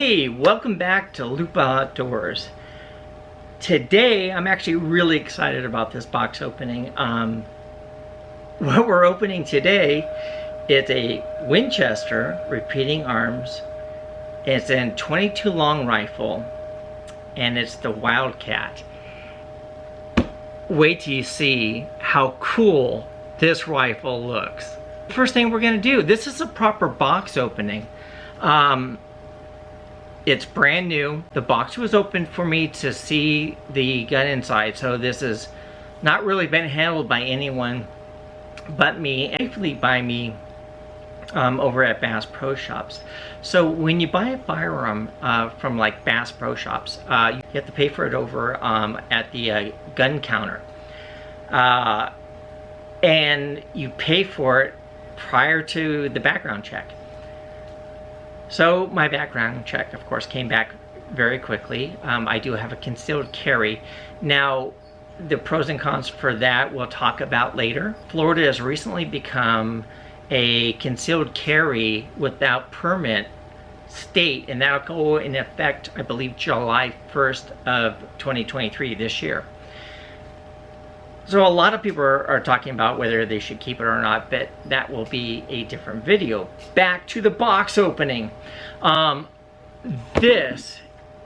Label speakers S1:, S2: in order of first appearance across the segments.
S1: Hey, welcome back to Lupo Outdoors. Today, I'm actually really excited about this box opening. What we're opening today is a Winchester repeating arms. It's a 22 long rifle, and it's the Wildcat. Wait till you see how cool this rifle looks. First thing we're gonna do, this is a proper box opening. It's brand new. The box was opened for me to see the gun inside, so this has not really been handled by anyone but me, actually by me over at Bass Pro Shops. So when you buy a firearm from like Bass Pro Shops, you have to pay for it over at the gun counter. And you pay for it prior to the background check. So my background check, of course, came back very quickly. I do have a concealed carry. Now, the pros and cons for that we'll talk about later. Florida has recently become a concealed carry without permit state, and that'll go in effect, I believe, July 1st of 2023, this year. So a lot of people are talking about whether they should keep it or not, but that will be a different video. Back to the box opening. This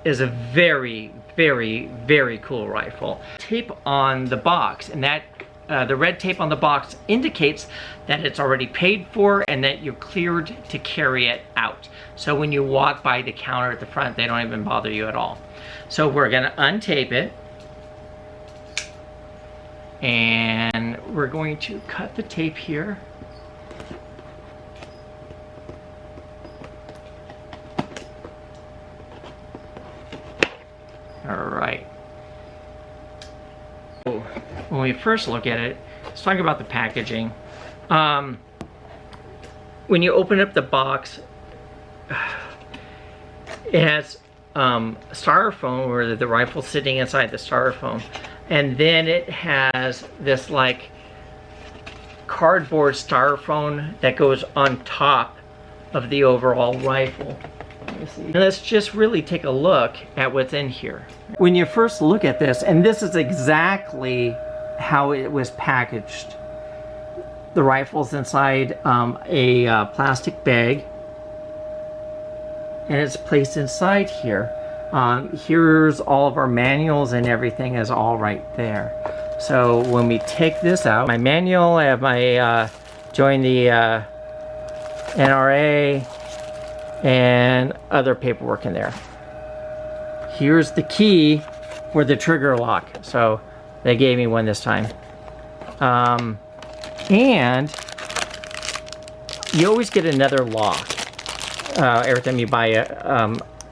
S1: is a very, very, very cool rifle. Tape on the box, and that the red tape on the box indicates that it's already paid for and that you're cleared to carry it out. So when you walk by the counter at the front, they don't even bother you at all. So we're gonna untape it. And we're going to cut the tape here. All right. When we first look at it, let's talk about the packaging. When you open up the box, it has styrofoam, where the rifle's sitting inside the styrofoam. And then it has this like cardboard styrofoam that goes on top of the overall rifle. Let me see. Let's just really take a look at what's in here. When you first look at this, and this is exactly how it was packaged. The rifle's inside a plastic bag, and it's placed inside here. Here's all of our manuals, and everything is all right there. So when we take this out, my manual, I have my join the NRA and other paperwork in there. Here's the key for the trigger lock. So they gave me one this time. And you always get another lock every time you buy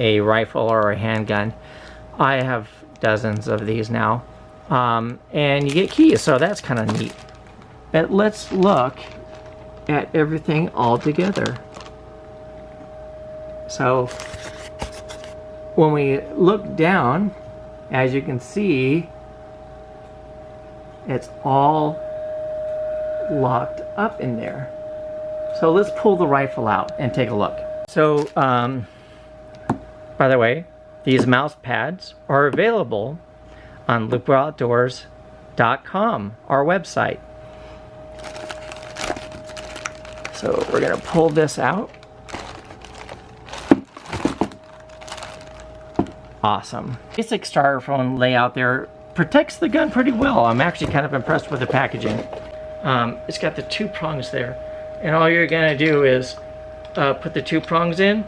S1: a rifle or a handgun. I have dozens of these now. And you get keys, so that's kind of neat. But let's look at everything all together. So when we look down, as you can see, it's all locked up in there. So let's pull the rifle out and take a look. So by the way, these mouse pads are available on lupooutdoors.com, our website. So we're gonna pull this out. Awesome. Basic styrofoam layout there protects the gun pretty well. I'm actually kind of impressed with the packaging. It's got the two prongs there, and all you're gonna do is put the two prongs in,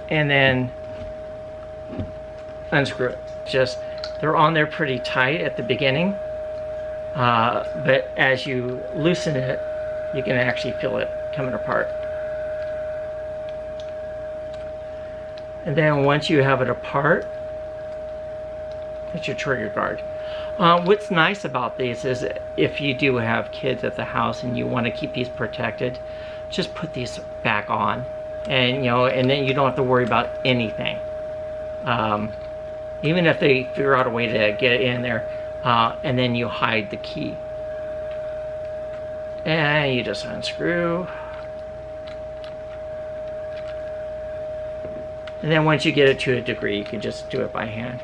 S1: and then unscrew it. Just, they're on there pretty tight at the beginning, but as you loosen it, you can actually feel it coming apart. And then once you have it apart, it's your trigger guard. What's nice about these is if you do have kids at the house and you want to keep these protected, just put these back on. And and then you don't have to worry about anything. Even if they figure out a way to get in there, and then you hide the key. And you just unscrew. And then once you get it to a degree, you can just do it by hand.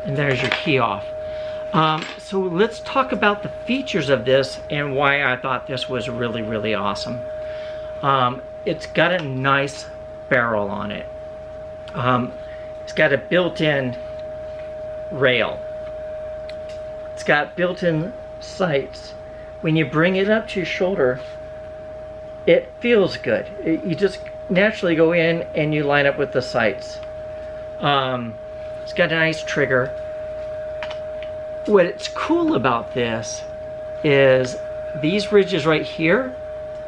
S1: And there's your key off. So let's talk about the features of this and why I thought this was really, really awesome. It's got a nice barrel on it. It's got a built-in rail. It's got built-in sights. When you bring it up to your shoulder, it feels good. You just naturally go in and you line up with the sights. It's got a nice trigger. What's cool about this is these ridges right here,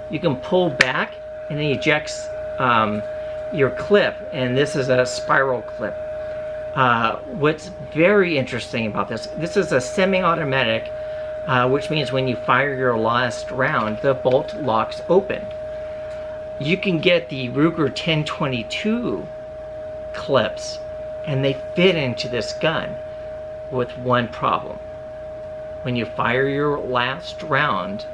S1: you can pull back and it ejects your clip, and this is a spiral clip. What's very interesting about this is a semi-automatic, which means when you fire your last round, the bolt locks open. You can get the Ruger 1022 clips, and they fit into this gun with one problem. When you fire your last round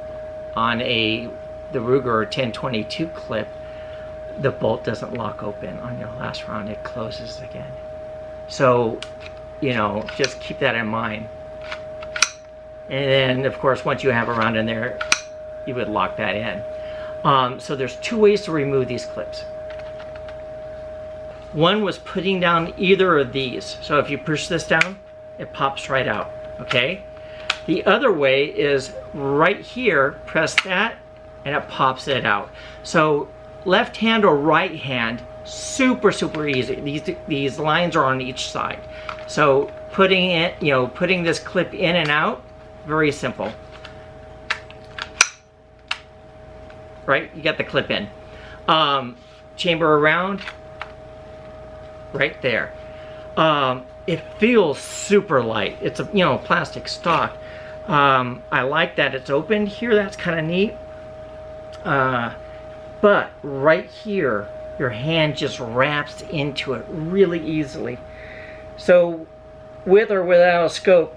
S1: on the Ruger 1022 clip, the bolt doesn't lock open on your last round, it closes again. So, you know, just keep that in mind. And then, of course, once you have a round in there, you would lock that in. So there's two ways to remove these clips. One was putting down either of these. So if you push this down, it pops right out, okay? The other way is right here, press that, and it pops it out. So left hand or right hand, super, super easy. These lines are on each side. So putting it, you know, putting this clip in and out, very simple. Right, you got the clip in. Chamber around, right there. It feels super light. It's a, you know, plastic stock. I like that it's open here. That's kind of neat. But right here, your hand just wraps into it really easily. So with or without a scope,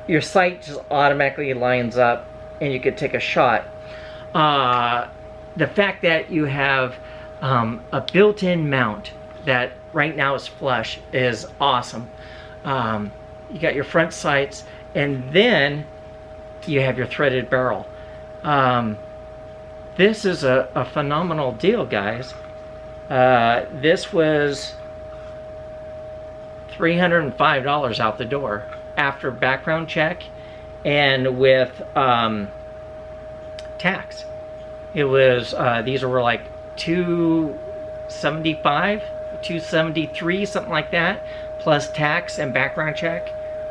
S1: your sight just automatically lines up and you could take a shot. The fact that you have a built-in mount that right now is flush is awesome. You got your front sights, and then you have your threaded barrel. This is a phenomenal deal, guys. This was $305 out the door after background check and with tax. It was these were like $275, $273, something like that, plus tax and background check.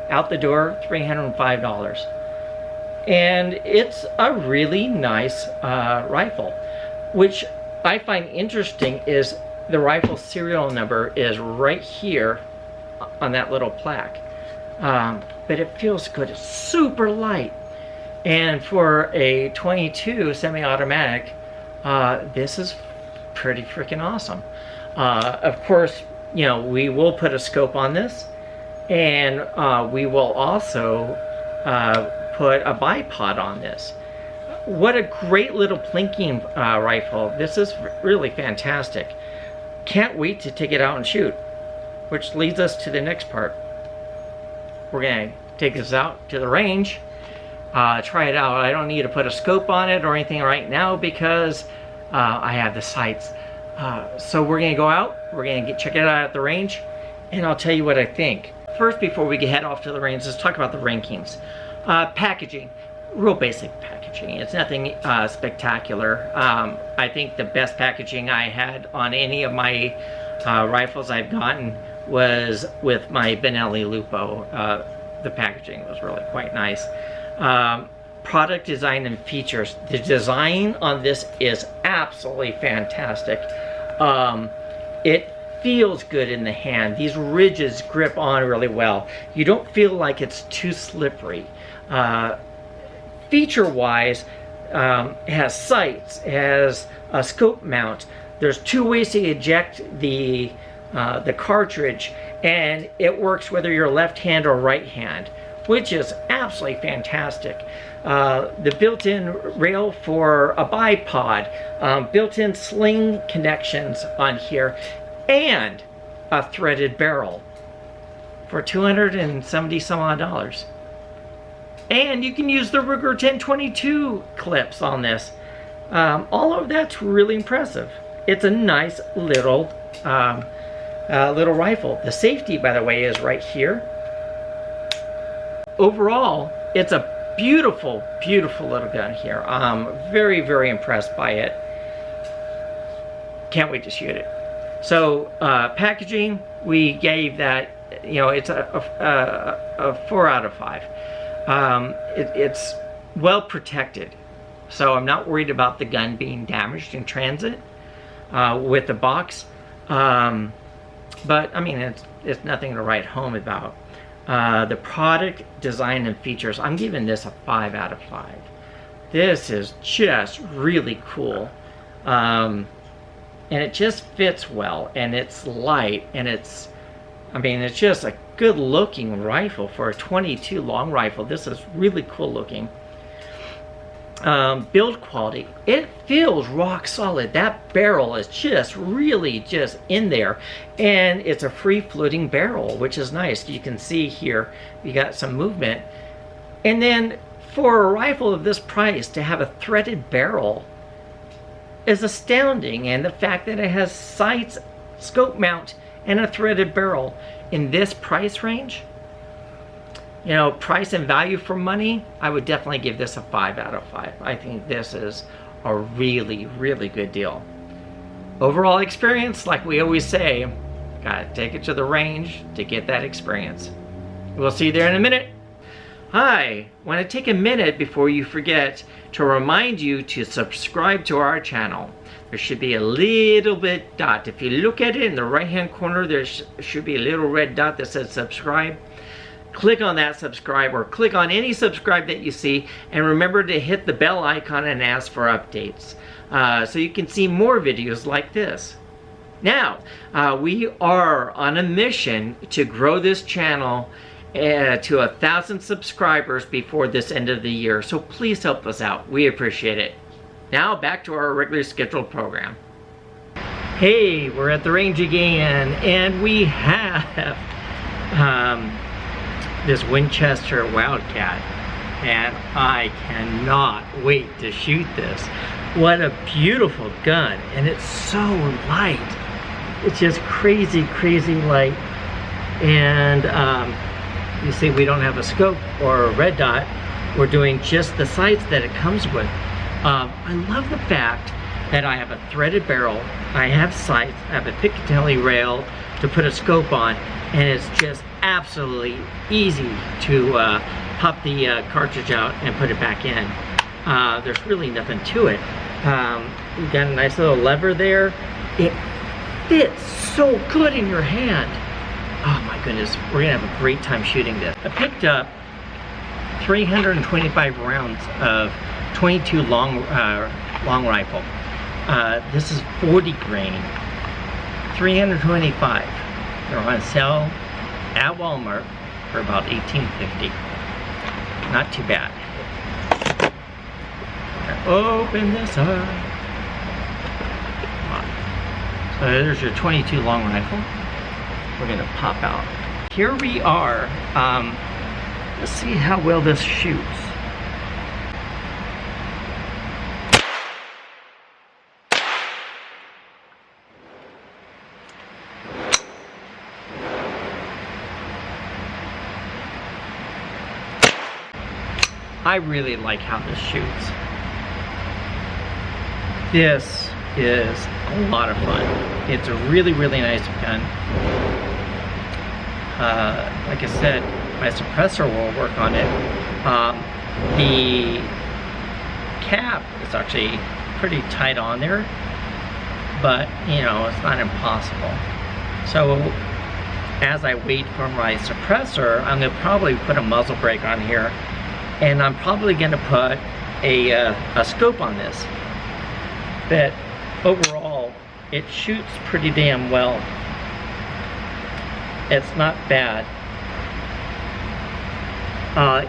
S1: Out the door, $305. And it's a really nice rifle. Which I find interesting is the rifle serial number is right here on that little plaque. But it feels good. It's super light. And for a 22 semi-automatic, this is pretty freaking awesome. Of course, you know, we will put a scope on this, and we will also put a bipod on this. What a great little plinking rifle. This is really fantastic. Can't wait to take it out and shoot, which leads us to the next part. We're gonna take this out to the range, try it out. I don't need to put a scope on it or anything right now because I have the sights. So we're gonna go out, we're gonna check it out at the range, and I'll tell you what I think. First, before we head off to the range, let's talk about the rankings. Packaging, real basic packaging. It's nothing spectacular. I think the best packaging I had on any of my rifles I've gotten was with my Benelli Lupo. The packaging was really quite nice. Product design and features. The design on this is absolutely fantastic. It feels good in the hand. These ridges grip on really well. You don't feel like it's too slippery. Feature-wise, it has sights, it has a scope mount. There's two ways to eject the cartridge, and it works whether you're left hand or right hand, which is absolutely fantastic. the built-in rail for a bipod, built-in sling connections on here, and a threaded barrel for $270 some odd. And you can use the Ruger 1022 clips on this. All of that's really impressive. It's a nice little rifle. The safety, by the way, is right here. Overall, it's a beautiful, beautiful little gun here. Very, very impressed by it. Can't wait to shoot it. So packaging, we gave that, you know, it's a 4 out of 5. It's well protected, so I'm not worried about the gun being damaged in transit with the box. But I mean, it's nothing to write home about. The product design and features, I'm giving this a 5 out of 5. This is just really cool. And it just fits well, and it's light, and it's just a good looking rifle for a 22 long rifle. This is really cool looking. Build quality, it feels rock solid. That barrel is just really just in there, and it's a free floating barrel, which is nice. You can see here you got some movement, and then for a rifle of this price to have a threaded barrel is astounding. And the fact that it has sights, scope mount, and a threaded barrel in this price range, you know, price and value for money, I would definitely give this a 5 out of 5. I think this is a really, really good deal. Overall experience, like we always say, gotta take it to the range to get that experience. We'll see you there in a minute. Hi, want to take a minute before you forget to remind you to subscribe to our channel. There should be a little red dot. If you look at it in the right hand corner, there should be a little red dot that says subscribe. Click on that subscribe, or click on any subscribe that you see, and remember to hit the bell icon and ask for updates so you can see more videos like this. Now, we are on a mission to grow this channel to 1,000 subscribers before this end of the year, so please help us out. We appreciate it. Now back to our regularly scheduled program. Hey, we're at the range again, and we have this Winchester Wildcat, and I cannot wait to shoot this. What a beautiful gun, and it's so light. It's just crazy, crazy light. And you see we don't have a scope or a red dot. We're doing just the sights that it comes with. I love the fact that I have a threaded barrel, I have sights, I have a Picatinny rail to put a scope on, and it's just absolutely easy to pop the cartridge out and put it back in. There's really nothing to it. You got a nice little lever there. It fits so good in your hand. Oh my goodness, we're gonna have a great time shooting this. I picked up 325 rounds of 22 long rifle. This is 40 grain, 325. They're on sale at Walmart for about $18.50. Not too bad. Open this up. So there's your 22 long rifle. We're gonna pop out. Here we are. Let's see how well this shoots. I really like how this shoots. This is a lot of fun. It's a really, really nice gun. Like I said, my suppressor will work on it. The cap is actually pretty tight on there, but you know, it's not impossible. So as I wait for my suppressor, I'm gonna probably put a muzzle brake on here, and I'm probably gonna put a scope on this. But overall, it shoots pretty damn well. It's not bad.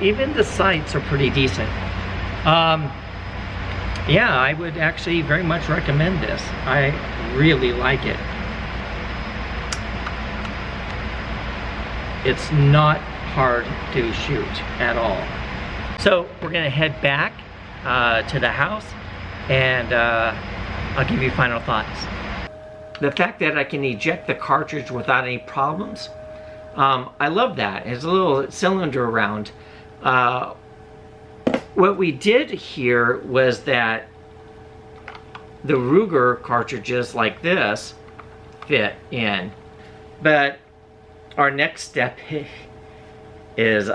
S1: Even the sights are pretty decent. Yeah, I would actually very much recommend this. I really like it. It's not hard to shoot at all. So we're gonna head back to the house, and I'll give you final thoughts. The fact that I can eject the cartridge without any problems, I love that. There's a little cylinder around. What we did here was that the Ruger cartridges like this fit in, but our next step is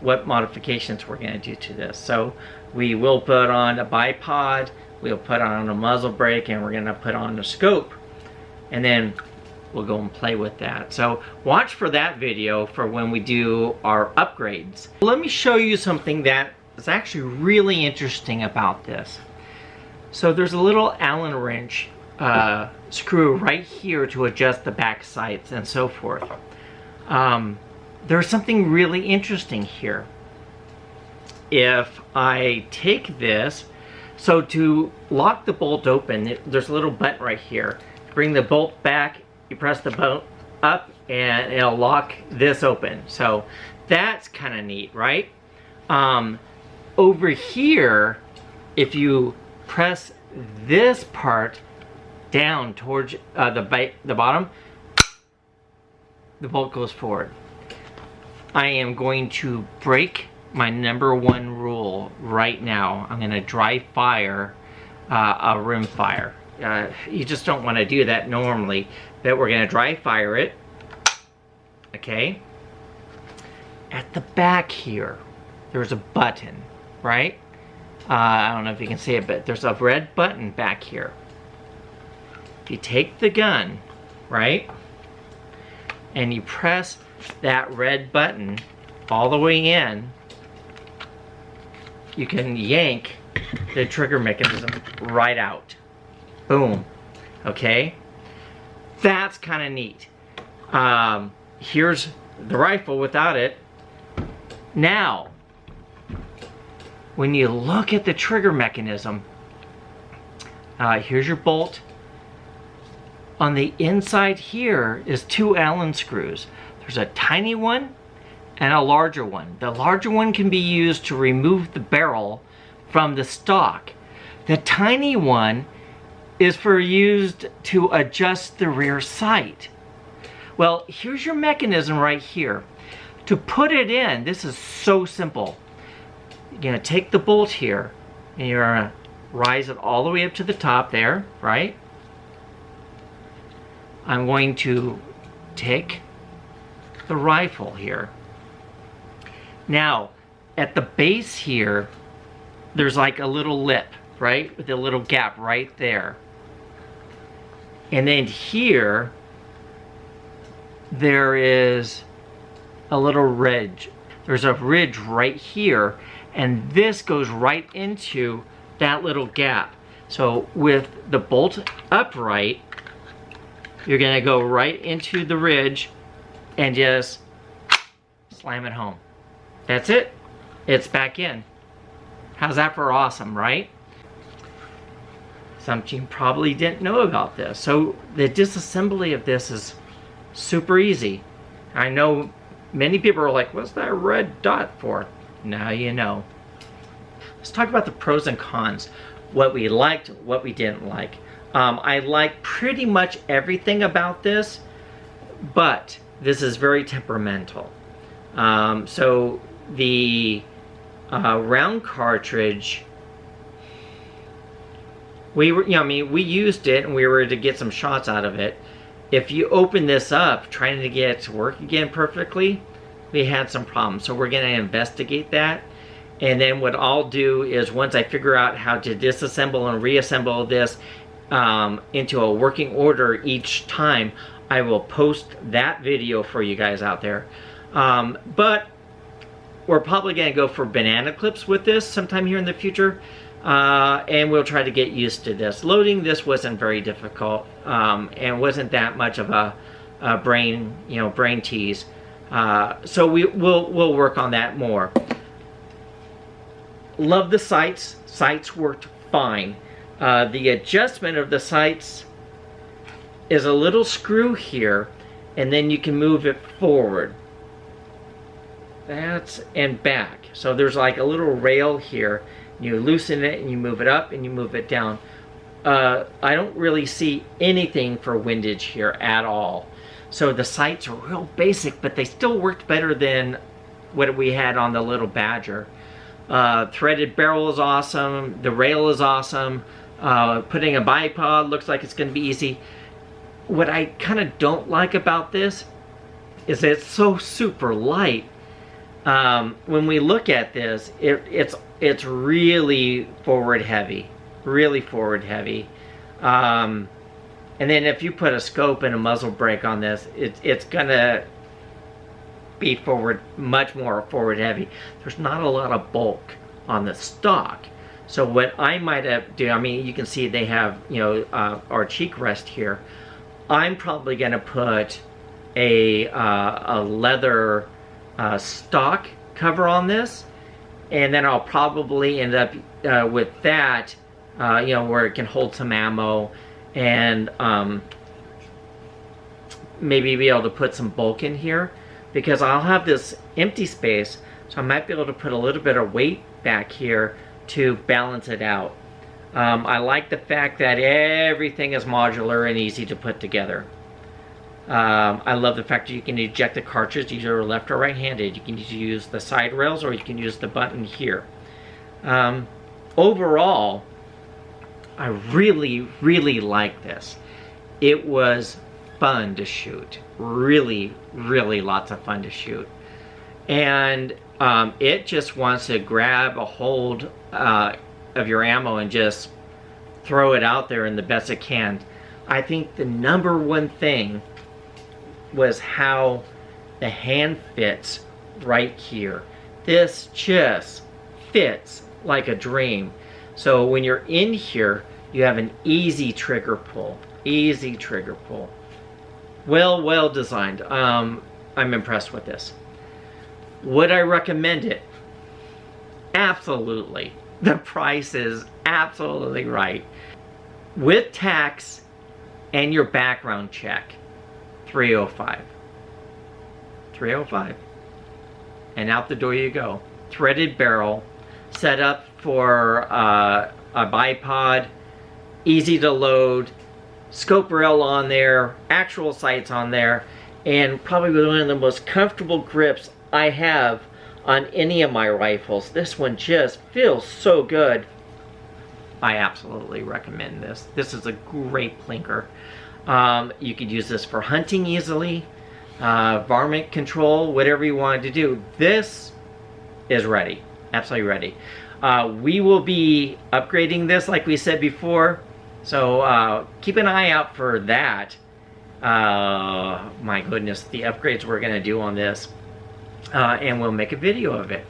S1: what modifications we're going to do to this. So we will put on a bipod, we'll put on a muzzle brake, and we're going to put on a scope, and then we'll go and play with that. So watch for that video for when we do our upgrades. Let me show you something that is actually really interesting about this. So there's a little Allen wrench screw right here to adjust the back sights and so forth. There's something really interesting here. If I take this, so to lock the bolt open, there's a little button right here. Bring the bolt back, you press the bolt up, and it'll lock this open. So that's kind of neat, right? Over here, if you press this part down towards the bottom, the bolt goes forward. I am going to break my #1 rule right now. I'm going to dry fire a rim fire. You just don't want to do that normally, but we're going to dry fire it. Okay. At the back here, there's a button, right? I don't know if you can see it, but there's a red button back here. If you take the gun, right, and you press that red button all the way in, you can yank the trigger mechanism right out. Boom. Okay? That's kind of neat. Here's the rifle without it. Now, when you look at the trigger mechanism, here's your bolt. On the inside here is 2 Allen screws. There's a tiny one and a larger one. The larger one can be used to remove the barrel from the stock. The tiny one is used to adjust the rear sight. Well, here's your mechanism right here. To put it in, this is so simple. You're gonna take the bolt here and you're gonna rise it all the way up to the top there, right? I'm going to take the rifle here. Now, at the base here, there's like a little lip, right? With a little gap right there. And then here, there is a little ridge. There's a ridge right here, and this goes right into that little gap. So with the bolt upright, you're gonna go right into the ridge and just slam it home. That's it. It's back in. How's that for awesome, right? Some of you probably didn't know about this. So the disassembly of this is super easy. I know many people are like, what's that red dot for? Now you know. Let's talk about the pros and cons. What we liked, what we didn't like. I like pretty much everything about this, but this is very temperamental. So the round cartridge, we used it and we were to get some shots out of it. If you open this up, trying to get it to work again perfectly, we had some problems. So we're gonna investigate that. And then what I'll do is once I figure out how to disassemble and reassemble this into a working order each time, I will post that video for you guys out there. But we're probably gonna go for banana clips with this sometime here in the future. And we'll try to get used to this. Loading this wasn't very difficult and wasn't that much of a brain tease. So we'll work on that more. Love the sights. Sights worked fine. The adjustment of the sights is a little screw here, and then you can move it forward. That's and back. So there's like a little rail here. You loosen it and you move it up and you move it down. I don't really see anything for windage here at all. So the sights are real basic, but they still worked better than what we had on the little Badger. Threaded barrel is awesome. The rail is awesome. Putting a bipod looks like it's going to be easy. What I kind of don't like about this is that it's so super light. When we look at this, it's really forward heavy. Really forward heavy. And then if you put a scope and a muzzle brake on this, it's gonna be much more forward heavy. There's not a lot of bulk on the stock. So what I might do, I mean, you can see they have, you know, our cheek rest here. I'm probably gonna put a leather stock cover on this, and then I'll probably end up with that, you know, where it can hold some ammo, and maybe be able to put some bulk in here, because I'll have this empty space, so I might be able to put a little bit of weight back here to balance it out. I like the fact that everything is modular and easy to put together. I love the fact that you can eject the cartridge either left or right-handed. You can use the side rails or you can use the button here. Overall, I really, really like this. It was fun to shoot. Really, really lots of fun to shoot. And it just wants to grab a hold of your ammo and just throw it out there in the best it can. I think the number one thing was how the hand fits right here. This just fits like a dream. So when you're in here, you have an easy trigger pull. Easy trigger pull. Well designed. I'm impressed with this. Would I recommend it? Absolutely. The price is absolutely right. With tax and your background check, $305. $305. And out the door you go. Threaded barrel, set up for a bipod, easy to load, scope rail on there, actual sights on there, and probably one of the most comfortable grips I have on any of my rifles. This one just feels so good. I absolutely recommend this. This is a great plinker. You could use this for hunting easily, varmint control, whatever you wanted to do. This is ready, absolutely ready. We will be upgrading this like we said before, so keep an eye out for that. My goodness, the upgrades we're gonna do on this, and we'll make a video of it.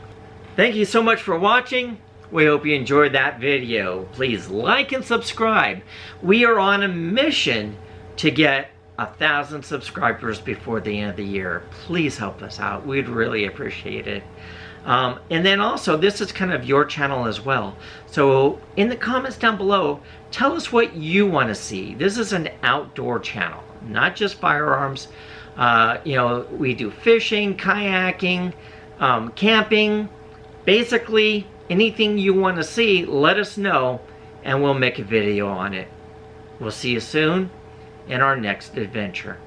S1: Thank you so much for watching. We hope you enjoyed that video. Please like and subscribe. We are on a mission to get 1,000 subscribers before the end of the year. Please help us out. We'd really appreciate it. And then also, this is kind of your channel as well. So in the comments down below, tell us what you want to see. This is an outdoor channel, not just firearms. You know, we do fishing, kayaking, camping. Basically, anything you want to see, let us know, and we'll make a video on it. We'll see you soon in our next adventure.